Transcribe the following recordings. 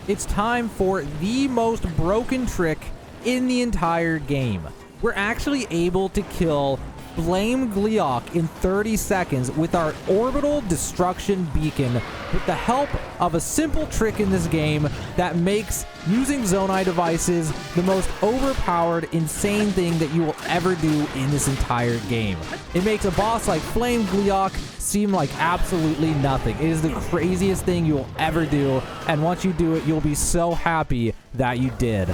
it's time for the most broken trick in the entire game. We're actually able to kill Flame Gleeok in 30 seconds with our orbital destruction beacon with the help of a simple trick in this game that makes using Zonai devices the most overpowered, insane thing that you will ever do in this entire game. It makes a boss like Flame Gleeok seem like absolutely nothing. It is the craziest thing you will ever do, and once you do it, you'll be so happy that you did.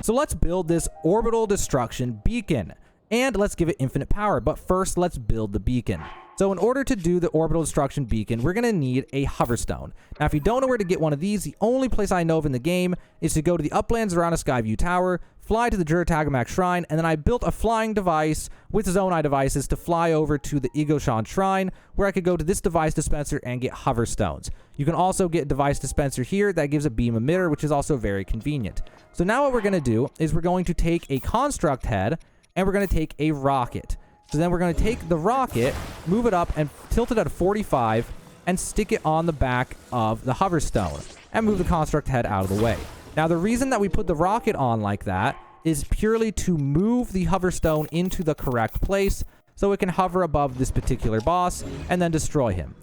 So let's build this orbital destruction beacon. And let's give it infinite power, but first let's build the beacon. So in order to do the orbital destruction beacon, we're going to need a hoverstone. Now, if you don't know where to get one of these, the only place I know of in the game is to go to the Uplands around a Skyview Tower, fly to the Juratagamak Shrine, and then I built a flying device with Zonai devices to fly over to the Egoshan Shrine, where I could go to this device dispenser and get hoverstones. You can also get a device dispenser here that gives a beam emitter, which is also very convenient. So now what we're going to do is we're going to take a construct head, and we're going to take a rocket. So then we're going to take the rocket, move it up, and tilt it at 45, and stick it on the back of the hoverstone, and move the construct head out of the way. Now, the reason that we put the rocket on like that is purely to move the hoverstone into the correct place, so it can hover above this particular boss, and then destroy him.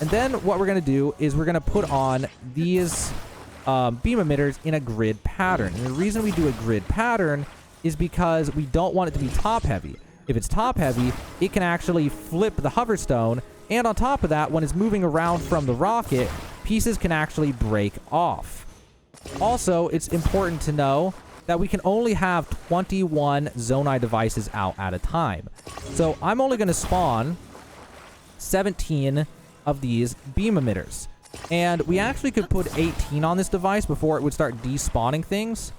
And then what we're going to do is we're going to put on these beam emitters in a grid pattern. And the reason we do a grid pattern is because we don't want it to be top heavy. If it's top heavy, it can actually flip the hoverstone, and on top of that, when it's moving around from the rocket, pieces can actually break off. Also, it's important to know that we can only have 21 Zonai devices out at a time. So I'm only going to spawn 17 of these beam emitters. And we actually could put 18 on this device before it would start despawning things.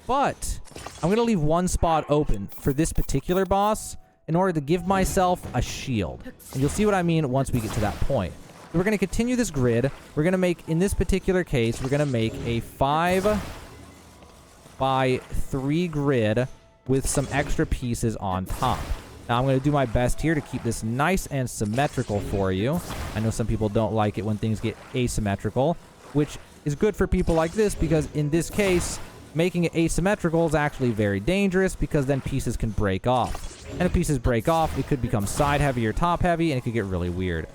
But I'm going to leave one spot open for this particular boss in order to give myself a shield. And you'll see what I mean once we get to that point. So we're going to continue this grid. We're going to make, in this particular case, we're going to make a 5x3 grid with some extra pieces on top. Now I'm going to do my best here to keep this nice and symmetrical for you. I know some people don't like it when things get asymmetrical, which is good for people like this because in this case, making it asymmetrical is actually very dangerous because then pieces can break off. And if pieces break off, it could become side heavy or top heavy, and it could get really weird.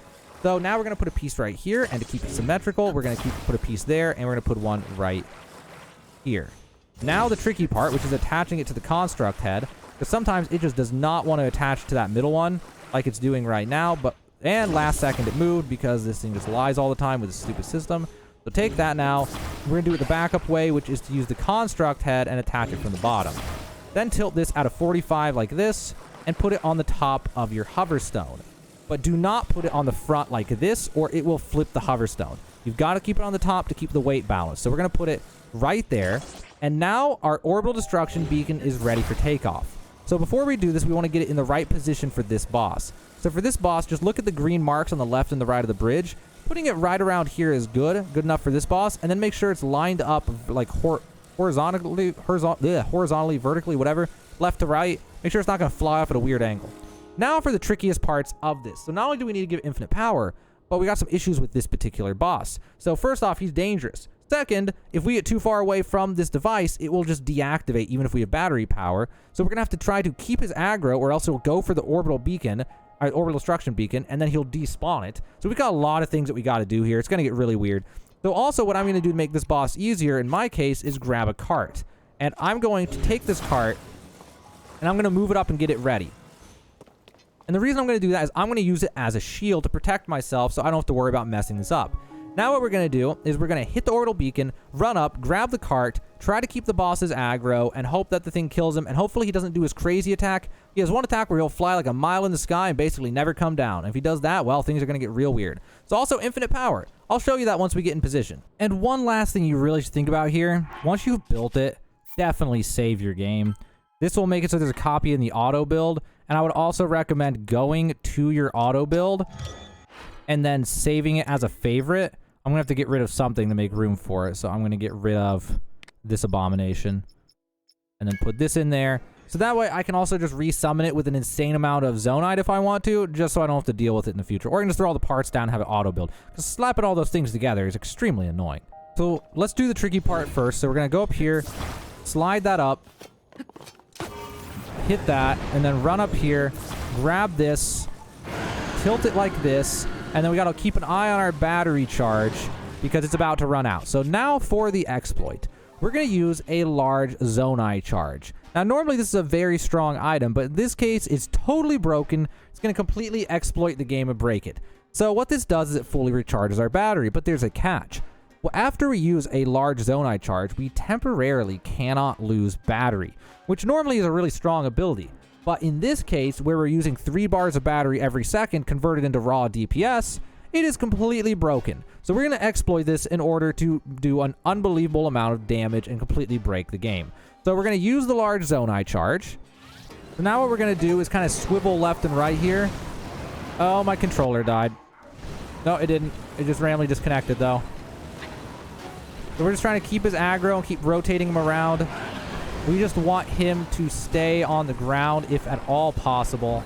So now we're going to put a piece right here, and to keep it symmetrical, we're going to put a piece there, and we're going to put one right here. Now the tricky part, which is attaching it to the construct head, because sometimes it just does not want to attach to that middle one, like it's doing right now, and last second it moved because this thing just lies all the time with this stupid system. So take that now. We're going to do it the backup way, which is to use the construct head and attach it from the bottom. Then tilt this out of 45 like this, and put it on the top of your hoverstone. But do not put it on the front like this, or it will flip the hoverstone. You've got to keep it on the top to keep the weight balanced. So we're going to put it right there. And now our orbital destruction beacon is ready for takeoff. So before we do this, we want to get it in the right position for this boss. So for this boss, just look at the green marks on the left and the right of the bridge. Putting it right around here is good enough for this boss, and then make sure it's lined up like horizontally, vertically, whatever, left to right. Make sure it's not going to fly off at a weird angle. Now for the trickiest parts of this. So not only do we need to give infinite power, but we got some issues with this particular boss. So first off, he's dangerous. Second, if we get too far away from this device, it will just deactivate even if we have battery power. So we're going to have to try to keep his aggro, or else he'll go for the orbital beacon, orbital destruction beacon, and then he'll despawn it. So we've got a lot of things that we got to do here. It's going to get really weird. So also what I'm going to do to make this boss easier, in my case, is grab a cart. And I'm going to take this cart, and I'm going to move it up and get it ready. And the reason I'm going to do that is I'm going to use it as a shield to protect myself so I don't have to worry about messing this up. Now what we're going to do is we're going to hit the orbital beacon, run up, grab the cart, try to keep the boss's aggro, and hope that the thing kills him, and hopefully he doesn't do his crazy attack. He has one attack where he'll fly like a mile in the sky and basically never come down. If he does that, well, things are going to get real weird. It's also infinite power. I'll show you that once we get in position. And one last thing you really should think about here, once you've built it, definitely save your game. This will make it so there's a copy in the auto build, and I would also recommend going to your auto build and then saving it as a favorite. I'm going to have to get rid of something to make room for it, so I'm going to get rid of this abomination and then put this in there. So that way I can also just resummon it with an insane amount of Zonite if I want to, just so I don't have to deal with it in the future. Or I can just throw all the parts down and have it auto build. Because slapping all those things together is extremely annoying. So let's do the tricky part first. So we're going to go up here, slide that up, hit that, and then run up here, grab this, tilt it like this, and then we got to keep an eye on our battery charge because it's about to run out. So now for the exploit. We're going to use a large Zonai charge. Now, normally this is a very strong item, but in this case, it's totally broken. It's going to completely exploit the game and break it. So what this does is it fully recharges our battery, but there's a catch. Well, after we use a large Zonai charge, we temporarily cannot lose battery, which normally is a really strong ability. But in this case, where we're using 3 bars of battery every second converted into raw DPS, it is completely broken. So we're going to exploit this in order to do an unbelievable amount of damage and completely break the game. So we're going to use the large Zonai charge. So now what we're going to do is kind of swivel left and right here. Oh, my controller died. No, it didn't. It just randomly disconnected, though. So we're just trying to keep his aggro and keep rotating him around. We just want him to stay on the ground if at all possible.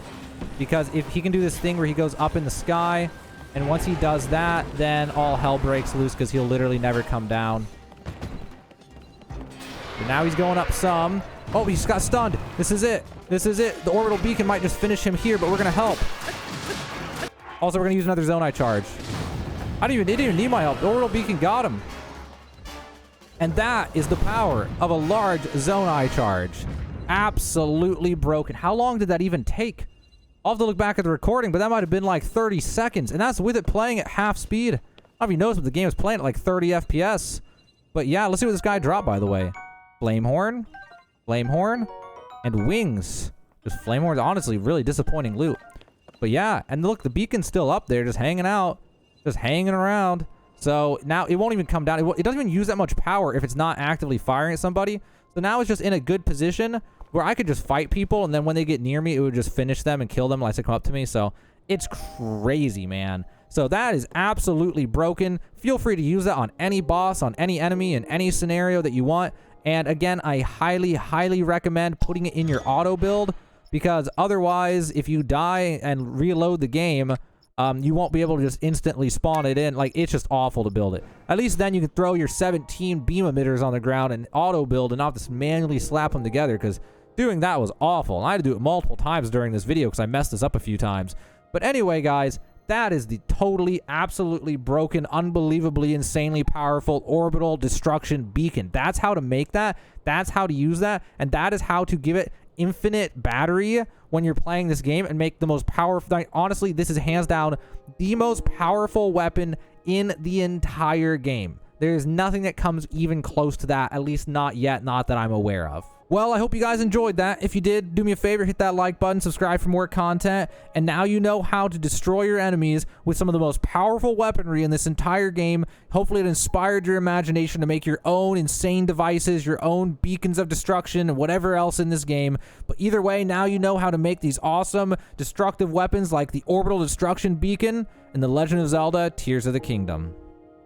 Because if he can do this thing where he goes up in the sky, and once he does that, then all hell breaks loose because he'll literally never come down. But now he's going up some. Oh, he just got stunned. This is it. This is it. The orbital beacon might just finish him here, but we're going to help. Also, we're going to use another Zonai charge. It didn't even need my help. The orbital beacon got him. And that is the power of a large Zonai charge. Absolutely broken. How long did that even take? I'll have to look back at the recording, but that might have been like 30 seconds. And that's with it playing at half speed. I don't know if you noticed, but the game is playing at like 30 FPS. But yeah, let's see what this guy dropped, by the way. Flame Horn, and Wings. Just Flame Horn's honestly really disappointing loot. But yeah, and look, the beacon's still up there, just hanging out. Just hanging around. So now it won't even come down. It doesn't even use that much power if it's not actively firing at somebody. So now it's just in a good position where I could just fight people, and then when they get near me, it would just finish them and kill them unless they come up to me. So it's crazy, man. So that is absolutely broken. Feel free to use that on any boss, on any enemy, in any scenario that you want. And again, I highly, highly recommend putting it in your auto build, because otherwise, if you die and reload the game, you won't be able to just instantly spawn it in. Like, it's just awful to build it. At least then you can throw your 17 beam emitters on the ground and auto build and not just manually slap them together, because doing that was awful. And I had to do it multiple times during this video because I messed this up a few times. But anyway, guys, that is the totally, absolutely broken, unbelievably, insanely powerful orbital destruction beacon. That's how to make that. That's how to use that. And that is how to give it infinite battery when you're playing this game and make the most powerful. Honestly, this is hands down the most powerful weapon in the entire game. There's nothing that comes even close to that, at least not yet, not that I'm aware of. Well, I hope you guys enjoyed that. If you did, do me a favor, hit that like button, subscribe for more content, and now you know how to destroy your enemies with some of the most powerful weaponry in this entire game. Hopefully it inspired your imagination to make your own insane devices, your own beacons of destruction, and whatever else in this game. But either way, now you know how to make these awesome destructive weapons like the Orbital Destruction Beacon and The Legend of Zelda Tears of the Kingdom.